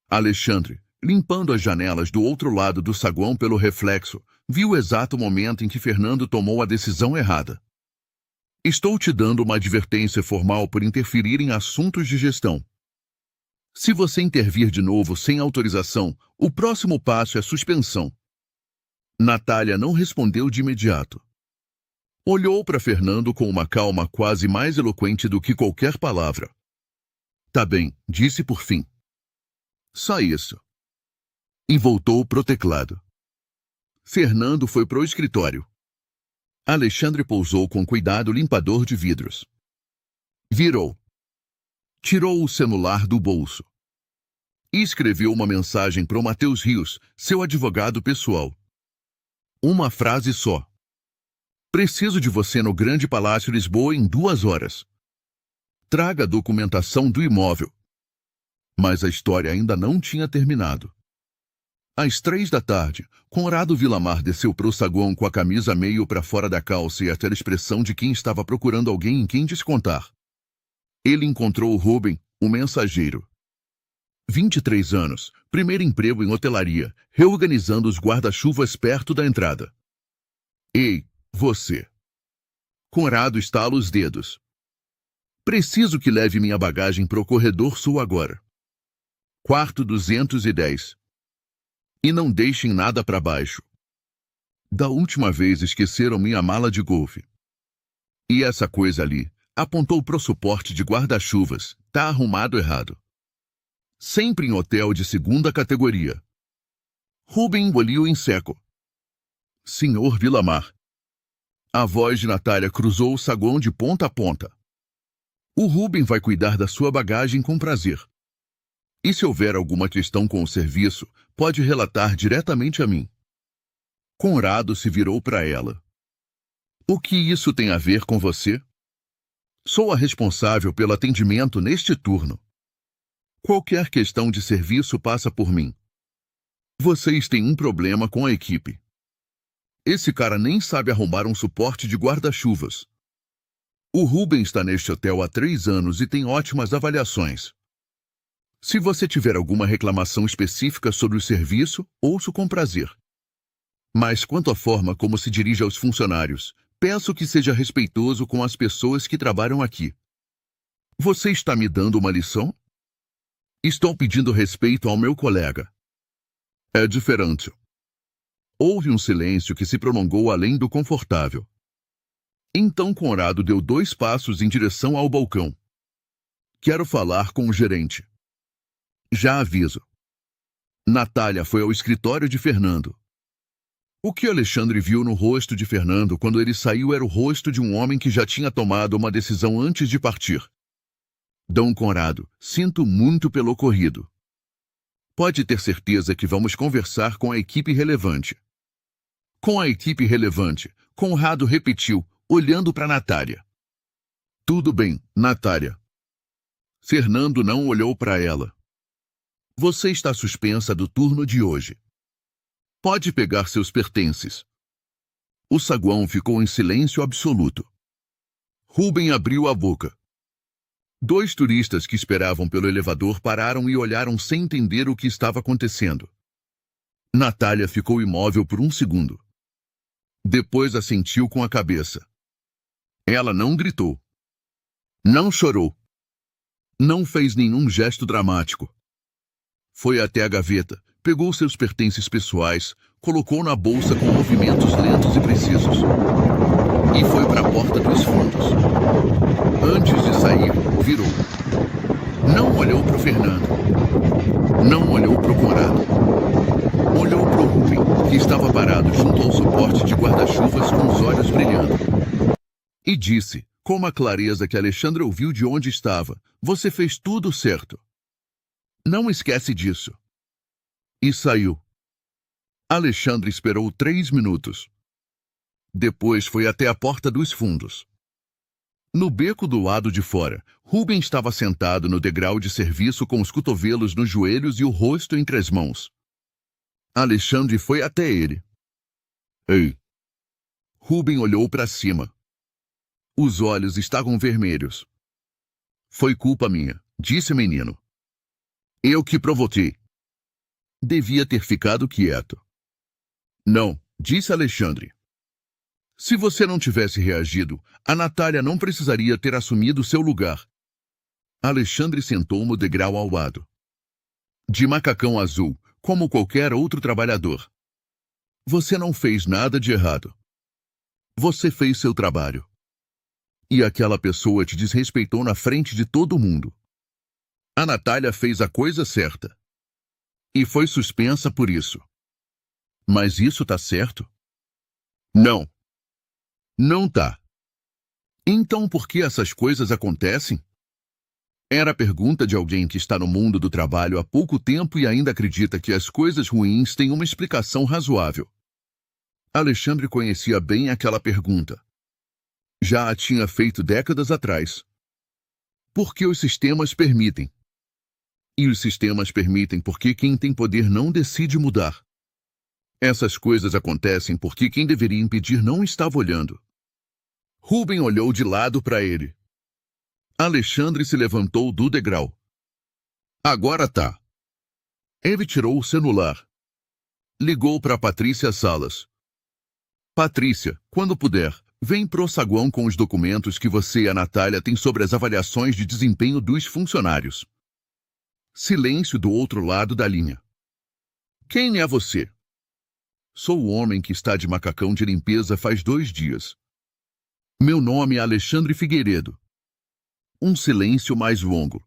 S1: Alexandre, limpando as janelas do outro lado do saguão pelo reflexo, viu o exato momento em que Fernando tomou a decisão errada. Estou te dando uma advertência formal por interferir em assuntos de gestão. Se você intervir de novo sem autorização, o próximo passo é suspensão. Natália não respondeu de imediato. Olhou para Fernando com uma calma quase mais eloquente do que qualquer palavra. Tá bem, disse por fim. Só isso. E voltou pro teclado. Fernando foi pro escritório. Alexandre pousou com cuidado o limpador de vidros. Virou. Tirou o celular do bolso. E escreveu uma mensagem pro Matheus Rios, seu advogado pessoal. Uma frase só. Preciso de você no Grande Palácio Lisboa em 2 horas. Traga a documentação do imóvel. Mas a história ainda não tinha terminado. Às 3 da tarde, Conrado Vilamar desceu pro saguão com a camisa meio para fora da calça e aquela expressão de quem estava procurando alguém em quem descontar. Ele encontrou o Rubem, o mensageiro. 23 anos, primeiro emprego em hotelaria, reorganizando os guarda-chuvas perto da entrada. Ei, você. Conrado estala os dedos. Preciso que leve minha bagagem pro corredor sul agora. Quarto 210. E não deixem nada para baixo. Da última vez esqueceram minha mala de golfe. E essa coisa ali, apontou pro suporte de guarda-chuvas, tá arrumado errado. Sempre em hotel de 2ª categoria. Rubem engoliu em seco. Senhor Vilamar. A voz de Natália cruzou o saguão de ponta a ponta. O Rubem vai cuidar da sua bagagem com prazer. E se houver alguma questão com o serviço, pode relatar diretamente a mim. Conrado se virou para ela. O que isso tem a ver com você? Sou a responsável pelo atendimento neste turno. Qualquer questão de serviço passa por mim. Vocês têm um problema com a equipe. Esse cara nem sabe arrumar um suporte de guarda-chuvas. O Rubem está neste hotel há 3 anos e tem ótimas avaliações. Se você tiver alguma reclamação específica sobre o serviço, ouço com prazer. Mas quanto à forma como se dirige aos funcionários, peço que seja respeitoso com as pessoas que trabalham aqui. Você está me dando uma lição? Estou pedindo respeito ao meu colega. É diferente. Houve um silêncio que se prolongou além do confortável. Então Conrado deu 2 passos em direção ao balcão. Quero falar com o gerente. Já aviso. Natália foi ao escritório de Fernando. O que Alexandre viu no rosto de Fernando quando ele saiu era o rosto de um homem que já tinha tomado uma decisão antes de partir. Dom Conrado, sinto muito pelo ocorrido. Pode ter certeza que vamos conversar com a equipe relevante. Com a equipe relevante, Conrado repetiu, olhando para Natália. Tudo bem, Natália. Fernando não olhou para ela. Você está suspensa do turno de hoje. Pode pegar seus pertences. O saguão ficou em silêncio absoluto. Rubem abriu a boca. 2 turistas que esperavam pelo elevador pararam e olharam sem entender o que estava acontecendo. Natália ficou imóvel por 1 segundo. Depois assentiu com a cabeça. Ela não gritou. Não chorou. Não fez nenhum gesto dramático. Foi até a gaveta, pegou seus pertences pessoais, colocou na bolsa com movimentos lentos e precisos. E foi para a porta dos fundos. Antes de sair, virou. Não olhou para o Fernando. Não olhou para o Conrado. Olhou para o Rubem, que estava parado junto ao suporte de guarda-chuvas com os olhos brilhando. E disse, com uma clareza que Alexandre ouviu de onde estava, você fez tudo certo. Não esquece disso. E saiu. Alexandre esperou 3 minutos. Depois foi até a porta dos fundos. No beco do lado de fora, Rubem estava sentado no degrau de serviço com os cotovelos nos joelhos e o rosto entre as mãos. Alexandre foi até ele. Ei! Rubem olhou para cima. Os olhos estavam vermelhos. Foi culpa minha, disse o menino. Eu que provoquei. Devia ter ficado quieto. Não, disse Alexandre. Se você não tivesse reagido, a Natália não precisaria ter assumido seu lugar. Alexandre sentou no degrau ao lado. De macacão azul, como qualquer outro trabalhador. Você não fez nada de errado. Você fez seu trabalho. E aquela pessoa te desrespeitou na frente de todo mundo. A Natália fez a coisa certa. E foi suspensa por isso. Mas isso tá certo? Não. Não tá. Então por que essas coisas acontecem? Era a pergunta de alguém que está no mundo do trabalho há pouco tempo e ainda acredita que as coisas ruins têm uma explicação razoável. Alexandre conhecia bem aquela pergunta. Já a tinha feito décadas atrás. Porque os sistemas permitem. E os sistemas permitem porque quem tem poder não decide mudar. Essas coisas acontecem porque quem deveria impedir não estava olhando. Rubem olhou de lado para ele. Alexandre se levantou do degrau. Agora tá. Ele tirou o celular. Ligou para Patrícia Salas. Patrícia, quando puder, vem pro saguão com os documentos que você e a Natália têm sobre as avaliações de desempenho dos funcionários. Silêncio do outro lado da linha. Quem é você? Sou o homem que está de macacão de limpeza faz 2 dias. Meu nome é Alexandre Figueiredo. Um silêncio mais longo.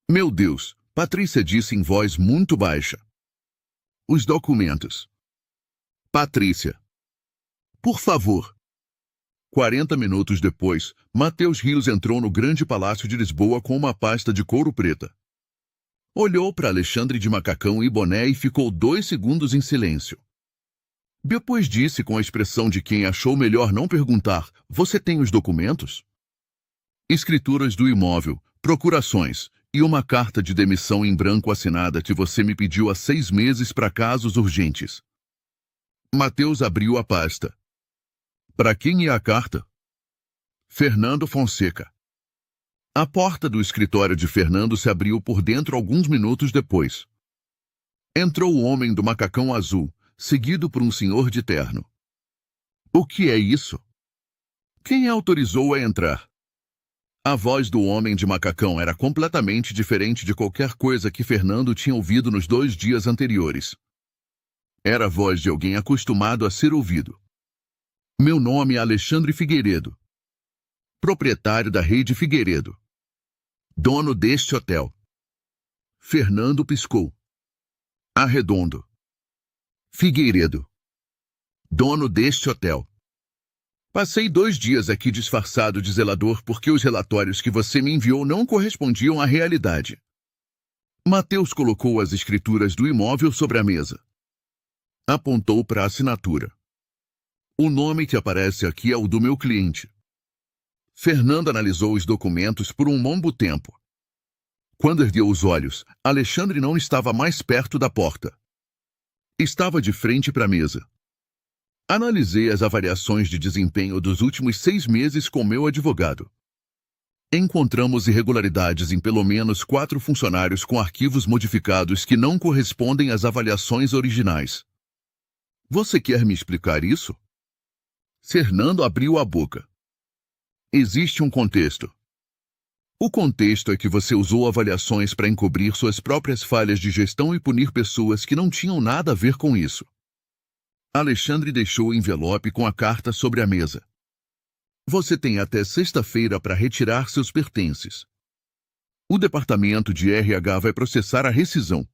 S1: Meu Deus, Patrícia disse em voz muito baixa. Os documentos. Patrícia. Por favor. 40 minutos depois, Matheus Rios entrou no grande palácio de Lisboa com uma pasta de couro preta. Olhou para Alexandre de macacão e boné e ficou 2 segundos em silêncio. Depois disse com a expressão de quem achou melhor não perguntar, você tem os documentos? Escrituras do imóvel, procurações e uma carta de demissão em branco assinada que você me pediu há 6 meses para casos urgentes. Matheus abriu a pasta. Para quem é a carta? Fernando Fonseca. A porta do escritório de Fernando se abriu por dentro alguns minutos depois. Entrou o homem do macacão azul, seguido por um senhor de terno. O que é isso? Quem autorizou a entrar? A voz do homem de macacão era completamente diferente de qualquer coisa que Fernando tinha ouvido nos 2 dias anteriores. Era a voz de alguém acostumado a ser ouvido. Meu nome é Alexandre Figueiredo. Proprietário da Rede Figueiredo. Dono deste hotel. Fernando piscou. Arredondo. Figueiredo. Dono deste hotel. Passei 2 dias aqui disfarçado de zelador porque os relatórios que você me enviou não correspondiam à realidade. Matheus colocou as escrituras do imóvel sobre a mesa. Apontou para a assinatura. O nome que aparece aqui é o do meu cliente. Fernando analisou os documentos por um longo tempo. Quando ergueu os olhos, Alexandre não estava mais perto da porta. Estava de frente para a mesa. Analisei as avaliações de desempenho dos últimos 6 meses com meu advogado. Encontramos irregularidades em pelo menos 4 funcionários com arquivos modificados que não correspondem às avaliações originais. Você quer me explicar isso? Fernando abriu a boca. Existe um contexto. O contexto é que você usou avaliações para encobrir suas próprias falhas de gestão e punir pessoas que não tinham nada a ver com isso. Alexandre deixou o envelope com a carta sobre a mesa. Você tem até sexta-feira para retirar seus pertences. O departamento de RH vai processar a rescisão.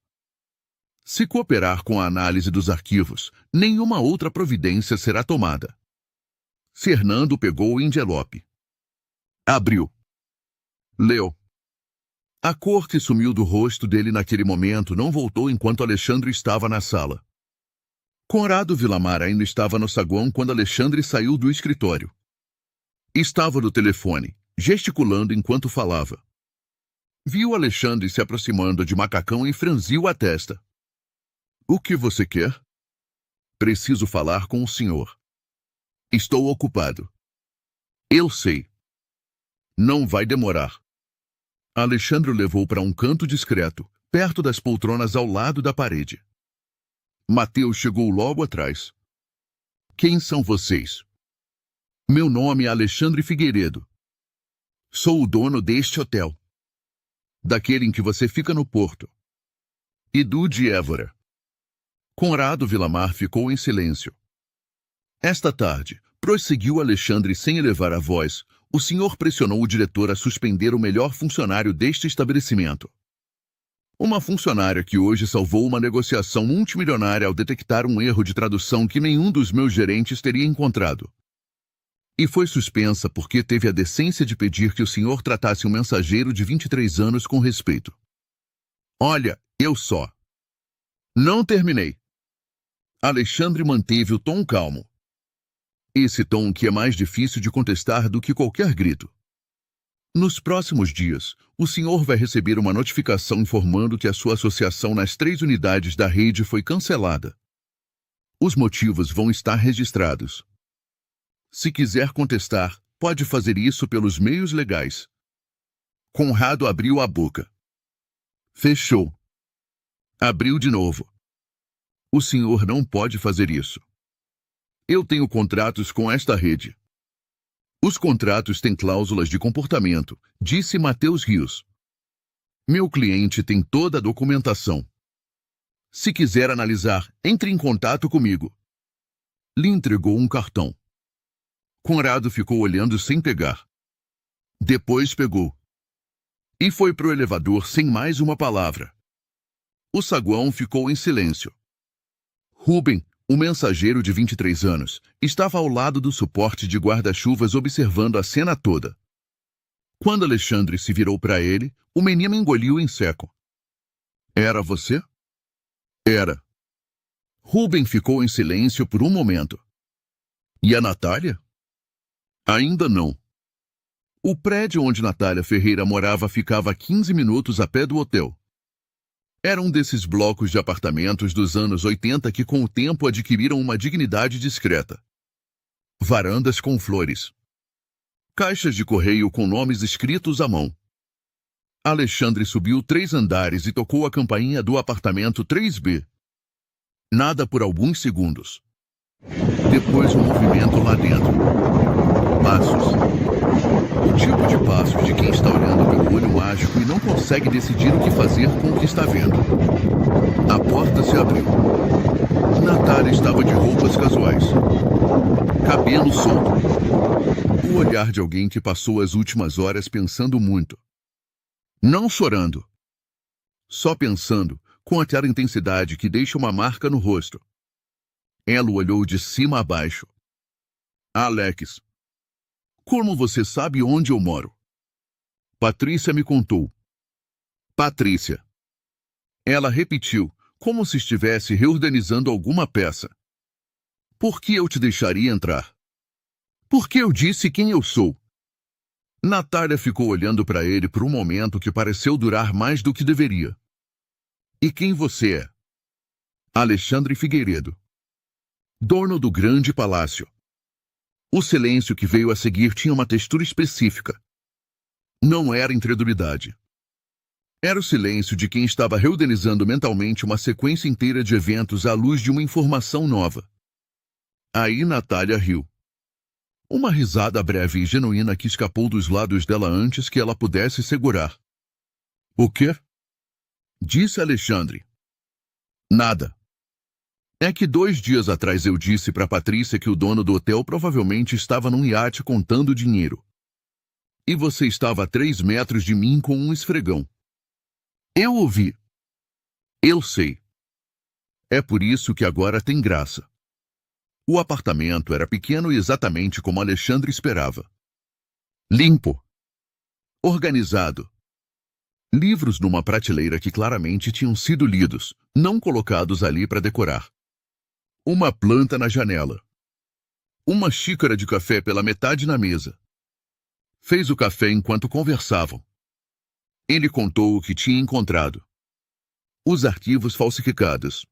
S1: Se cooperar com a análise dos arquivos, nenhuma outra providência será tomada. Fernando pegou o envelope. Abriu. Leu. A cor que sumiu do rosto dele naquele momento não voltou enquanto Alexandre estava na sala. Conrado Vilamar ainda estava no saguão quando Alexandre saiu do escritório. Estava no telefone, gesticulando enquanto falava. Viu Alexandre se aproximando de macacão e franziu a testa. O que você quer? Preciso falar com o senhor. Estou ocupado. Eu sei. Não vai demorar. Alexandre o levou para um canto discreto, perto das poltronas ao lado da parede. Matheus chegou logo atrás. Quem são vocês? Meu nome é Alexandre Figueiredo. Sou o dono deste hotel. Daquele em que você fica no Porto. E do de Évora. Conrado Vilamar ficou em silêncio. Esta tarde, Prosseguiu Alexandre sem elevar a voz. O senhor pressionou o diretor a suspender o melhor funcionário deste estabelecimento. Uma funcionária que hoje salvou uma negociação multimilionária ao detectar um erro de tradução que nenhum dos meus gerentes teria encontrado. E foi suspensa porque teve a decência de pedir que o senhor tratasse um mensageiro de 23 anos com respeito. Olha, eu só. Não terminei. Alexandre manteve o tom calmo. Esse tom que é mais difícil de contestar do que qualquer grito. Nos próximos dias, o senhor vai receber uma notificação informando que a sua associação nas 3 unidades da rede foi cancelada. Os motivos vão estar registrados. Se quiser contestar, pode fazer isso pelos meios legais. Conrado abriu a boca. Fechou. Abriu de novo. O senhor não pode fazer isso. Eu tenho contratos com esta rede. Os contratos têm cláusulas de comportamento, disse Matheus Rios. Meu cliente tem toda a documentação. Se quiser analisar, entre em contato comigo. Lhe entregou um cartão. Conrado ficou olhando sem pegar. Depois pegou. E foi pro elevador sem mais uma palavra. O saguão ficou em silêncio. Rubem, o mensageiro de 23 anos, estava ao lado do suporte de guarda-chuvas observando a cena toda. Quando Alexandre se virou para ele, o menino engoliu em seco. Era você? Era. Rubem ficou em silêncio por um momento. E a Natália? Ainda não. O prédio onde Natália Ferreira morava ficava a 15 minutos a pé do hotel. Era um desses blocos de apartamentos dos anos 80 que com o tempo adquiriram uma dignidade discreta. Varandas com flores. Caixas de correio com nomes escritos à mão. Alexandre subiu 3 andares e tocou a campainha do apartamento 3B. Nada por alguns segundos. Depois um movimento lá dentro. Passos. O tipo de passos de quem está olhando pelo olho mágico e não consegue decidir o que fazer com o que está vendo. A porta se abriu. Natália estava de roupas casuais. Cabelo solto. O olhar de alguém que passou as últimas horas pensando muito. Não chorando. Só pensando, com aquela intensidade que deixa uma marca no rosto. Ela o olhou de cima a baixo. Alex. Como você sabe onde eu moro? Patrícia me contou. Patrícia. Ela repetiu, como se estivesse reorganizando alguma peça. Por que eu te deixaria entrar? Porque eu disse quem eu sou. Natália ficou olhando para ele por um momento que pareceu durar mais do que deveria. E quem você é? Alexandre Figueiredo. Dono do grande palácio. O silêncio que veio a seguir tinha uma textura específica. Não era incredulidade. Era o silêncio de quem estava reorganizando mentalmente uma sequência inteira de eventos à luz de uma informação nova. Aí Natália riu. Uma risada breve e genuína que escapou dos lábios dela antes que ela pudesse segurar. O quê? Disse Alexandre. Nada. É que 2 dias atrás eu disse para Patrícia que o dono do hotel provavelmente estava num iate contando dinheiro. E você estava a 3 metros de mim com um esfregão. Eu ouvi. Eu sei. É por isso que agora tem graça. O apartamento era pequeno e exatamente como Alexandre esperava. Limpo. Organizado. Livros numa prateleira que claramente tinham sido lidos, não colocados ali para decorar. Uma planta na janela. Uma xícara de café pela metade na mesa. Fez o café enquanto conversavam. Ele contou o que tinha encontrado. Os arquivos falsificados.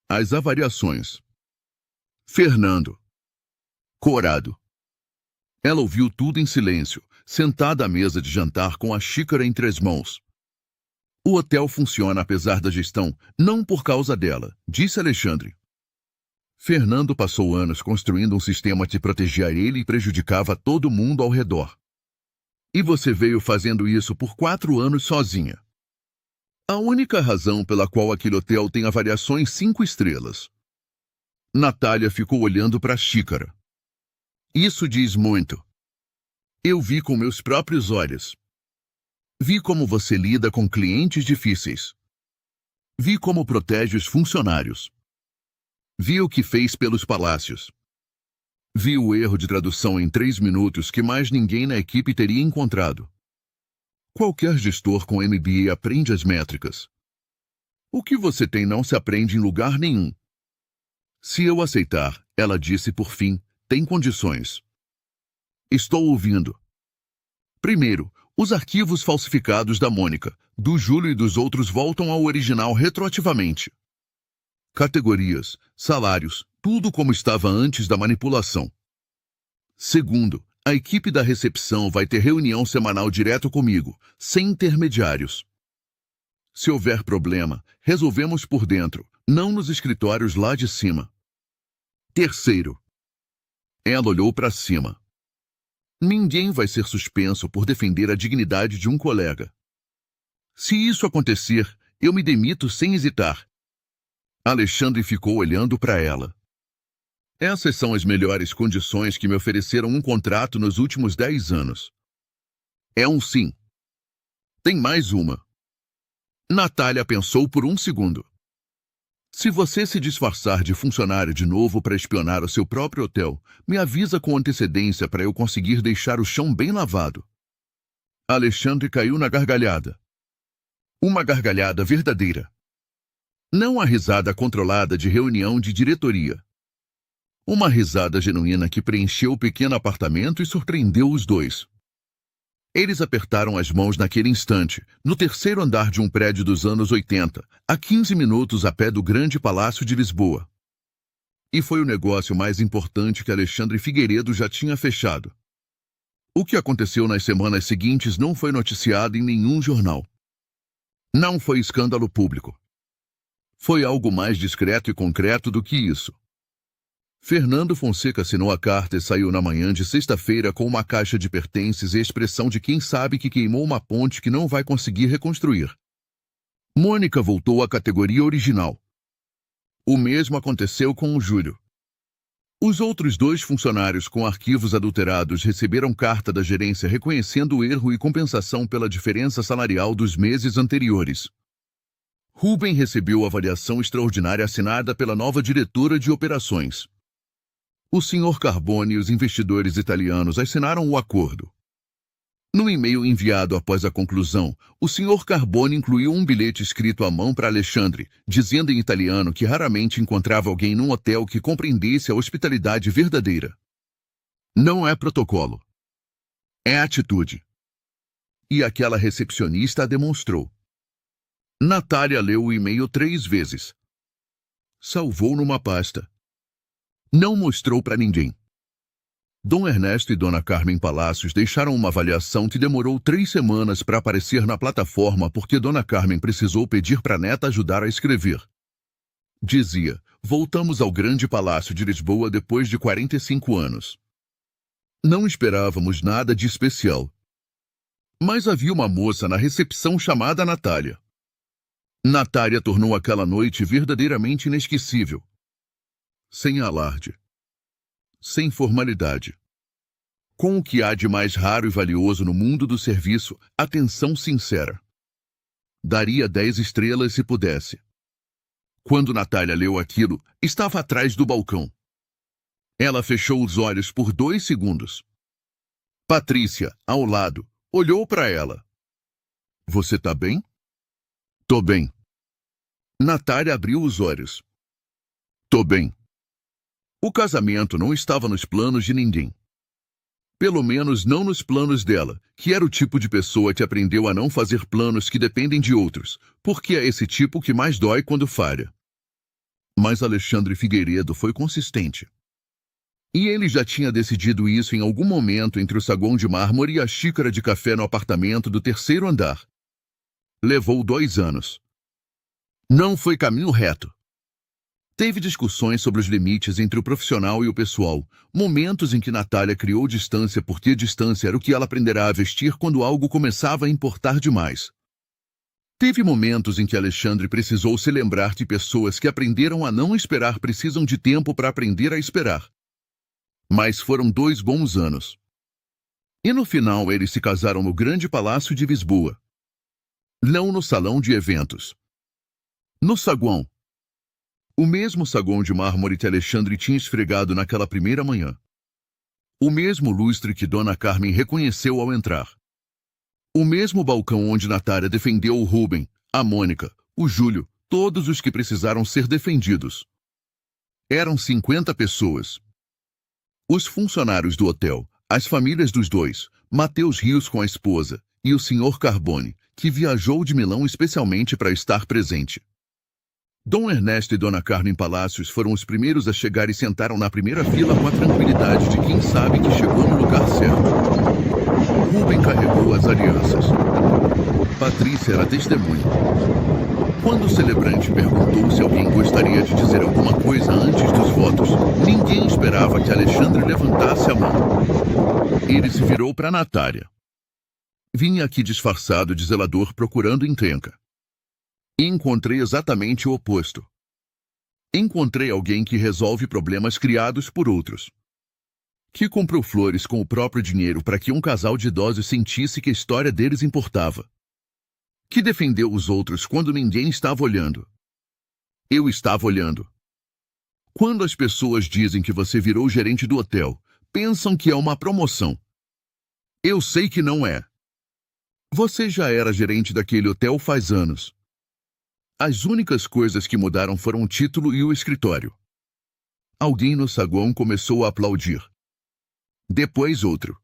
S1: As avariações. Fernando. Corado. Ela ouviu tudo em silêncio, sentada à mesa de jantar com a xícara entre as mãos. O hotel funciona apesar da gestão, não por causa dela, disse Alexandre. Fernando passou anos construindo um sistema que protegia ele e prejudicava todo mundo ao redor. E você veio fazendo isso por 4 anos sozinha. A única razão pela qual aquele hotel tem avaliações 5 estrelas. Natália ficou olhando para a xícara. Isso diz muito. Eu vi com meus próprios olhos. Vi como você lida com clientes difíceis. Vi como protege os funcionários. Vi o que fez pelos palácios. Vi o erro de tradução em 3 minutos que mais ninguém na equipe teria encontrado. Qualquer gestor com MBA aprende as métricas. O que você tem não se aprende em lugar nenhum. Se eu aceitar, ela disse por fim, tem condições. Estou ouvindo. Primeiro, os arquivos falsificados da Mônica, do Júlio e dos outros voltam ao original retroativamente. Categorias, salários, tudo como estava antes da manipulação. Segundo, a equipe da recepção vai ter reunião semanal direto comigo, sem intermediários. Se houver problema, resolvemos por dentro, não nos escritórios lá de cima. Terceiro. Ela olhou para cima. Ninguém vai ser suspenso por defender a dignidade de um colega. Se isso acontecer, eu me demito sem hesitar. Alexandre ficou olhando para ela. Essas são as melhores condições que me ofereceram um contrato nos últimos 10 anos. É um sim. Tem mais uma. Natália pensou por um segundo. Se você se disfarçar de funcionário de novo para espionar o seu próprio hotel, me avisa com antecedência para eu conseguir deixar o chão bem lavado. Alexandre caiu na gargalhada. Uma gargalhada verdadeira. Não a risada controlada de reunião de diretoria. Uma risada genuína que preencheu o pequeno apartamento e surpreendeu os dois. Eles apertaram as mãos naquele instante, no terceiro andar de um prédio dos anos 80, a 15 minutos a pé do Grande Palácio de Lisboa. E foi o negócio mais importante que Alexandre Figueiredo já tinha fechado. O que aconteceu nas semanas seguintes não foi noticiado em nenhum jornal. Não foi escândalo público. Foi algo mais discreto e concreto do que isso. Fernando Fonseca assinou a carta e saiu na manhã de sexta-feira com uma caixa de pertences e a expressão de quem sabe que queimou uma ponte que não vai conseguir reconstruir. Mônica voltou à categoria original. O mesmo aconteceu com o Júlio. Os outros 2 funcionários com arquivos adulterados receberam carta da gerência reconhecendo o erro e compensação pela diferença salarial dos meses anteriores. Rubem recebeu avaliação extraordinária assinada pela nova diretora de operações. O Sr. Carbone e os investidores italianos assinaram o acordo. No e-mail enviado após a conclusão, o Sr. Carbone incluiu um bilhete escrito à mão para Alexandre, dizendo em italiano que raramente encontrava alguém num hotel que compreendesse a hospitalidade verdadeira. Não é protocolo. É atitude. E aquela recepcionista a demonstrou. Natália leu o e-mail 3 vezes. Salvou numa pasta. Não mostrou para ninguém. Dom Ernesto e Dona Carmen Palácios deixaram uma avaliação que demorou 3 semanas para aparecer na plataforma porque Dona Carmen precisou pedir para a neta ajudar a escrever. Dizia, voltamos ao Grande Palácio de Lisboa depois de 45 anos. Não esperávamos nada de especial. Mas havia uma moça na recepção chamada Natália. Natália tornou aquela noite verdadeiramente inesquecível. Sem alarde. Sem formalidade. Com o que há de mais raro e valioso no mundo do serviço, atenção sincera. Daria 10 estrelas se pudesse. Quando Natália leu aquilo, estava atrás do balcão. Ela fechou os olhos por 2 segundos. Patrícia, ao lado, olhou para ela. Você tá bem? Tô bem. Natália abriu os olhos. Tô bem. O casamento não estava nos planos de ninguém. Pelo menos não nos planos dela, que era o tipo de pessoa que aprendeu a não fazer planos que dependem de outros, porque é esse tipo que mais dói quando falha. Mas Alexandre Figueiredo foi consistente. E ele já tinha decidido isso em algum momento entre o saguão de mármore e a xícara de café no apartamento do 3º andar. Levou 2 anos. Não foi caminho reto. Teve discussões sobre os limites entre o profissional e o pessoal, momentos em que Natália criou distância porque distância era o que ela aprenderá a vestir quando algo começava a importar demais. Teve momentos em que Alexandre precisou se lembrar que pessoas que aprenderam a não esperar precisam de tempo para aprender a esperar. Mas foram 2 bons anos. E no final eles se casaram no grande palácio de Lisboa. Não no salão de eventos. No saguão. O mesmo saguão de mármore que Alexandre tinha esfregado naquela primeira manhã. O mesmo lustre que Dona Carmen reconheceu ao entrar. O mesmo balcão onde Natália defendeu o Rubem, a Mônica, o Júlio, todos os que precisaram ser defendidos. Eram 50 pessoas. Os funcionários do hotel, as famílias dos dois, Mateus Rios com a esposa, e o Sr. Carbone, que viajou de Milão especialmente para estar presente. Dom Ernesto e Dona Carmen Palácios foram os primeiros a chegar e sentaram na primeira fila com a tranquilidade de quem sabe que chegou no lugar certo. Rubem carregou as alianças. Patrícia era testemunha. Quando o celebrante perguntou se alguém gostaria de dizer alguma coisa antes dos votos, ninguém esperava que Alexandre levantasse a mão. Ele se virou para Natália. Vinha aqui disfarçado de zelador procurando encrenca. E encontrei exatamente o oposto. Encontrei alguém que resolve problemas criados por outros. Que comprou flores com o próprio dinheiro para que um casal de idosos sentisse que a história deles importava. Que defendeu os outros quando ninguém estava olhando. Eu estava olhando. Quando as pessoas dizem que você virou gerente do hotel, pensam que é uma promoção. Eu sei que não é. Você já era gerente daquele hotel faz anos. As únicas coisas que mudaram foram o título e o escritório. Alguém no saguão começou a aplaudir. Depois outro.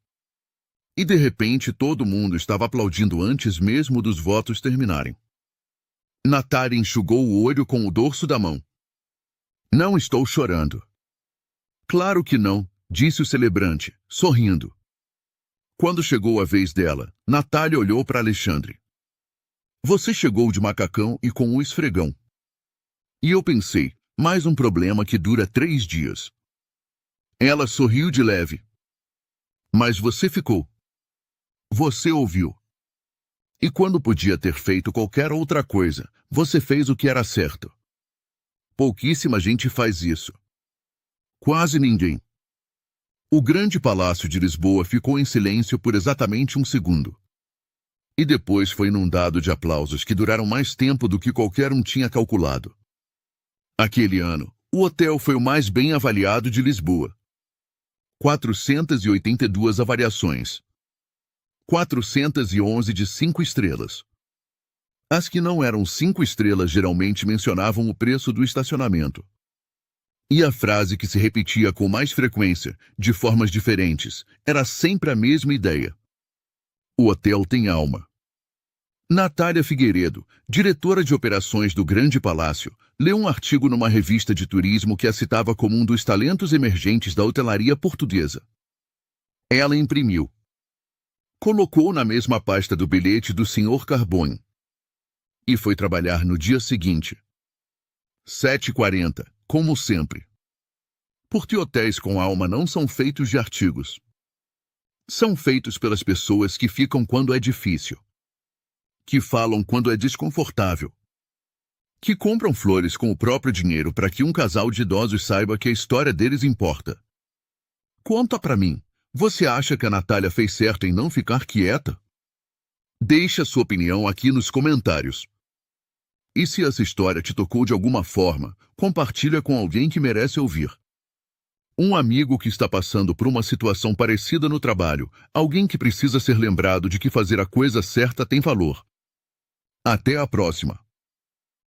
S1: E de repente todo mundo estava aplaudindo antes mesmo dos votos terminarem. Natália enxugou o olho com o dorso da mão. Não estou chorando. Claro que não, disse o celebrante, sorrindo. Quando chegou a vez dela, Natália olhou para Alexandre. Você chegou de macacão e com o esfregão. E eu pensei, mais um problema que dura 3 dias. Ela sorriu de leve. Mas você ficou. Você ouviu. E quando podia ter feito qualquer outra coisa, você fez o que era certo. Pouquíssima gente faz isso. Quase ninguém. O grande palácio de Lisboa ficou em silêncio por exatamente 1 segundo. E depois foi inundado de aplausos que duraram mais tempo do que qualquer um tinha calculado. Aquele ano, o hotel foi o mais bem avaliado de Lisboa. 482 avaliações. 411 de 5 estrelas. As que não eram 5 estrelas geralmente mencionavam o preço do estacionamento. E a frase que se repetia com mais frequência, de formas diferentes, era sempre a mesma ideia. O hotel tem alma. Natália Figueiredo, diretora de operações do Grande Palácio, leu um artigo numa revista de turismo que a citava como um dos talentos emergentes da hotelaria portuguesa. Ela imprimiu. Colocou na mesma pasta do bilhete do Sr. Carbone. E foi trabalhar no dia seguinte. 7h40, como sempre. Porque hotéis com alma não são feitos de artigos. São feitos pelas pessoas que ficam quando é difícil. Que falam quando é desconfortável. Que compram flores com o próprio dinheiro para que um casal de idosos saiba que a história deles importa. Conta pra mim, você acha que a Natália fez certo em não ficar quieta? Deixe a sua opinião aqui nos comentários. E se essa história te tocou de alguma forma, compartilha com alguém que merece ouvir. Um amigo que está passando por uma situação parecida no trabalho, alguém que precisa ser lembrado de que fazer a coisa certa tem valor. Até a próxima.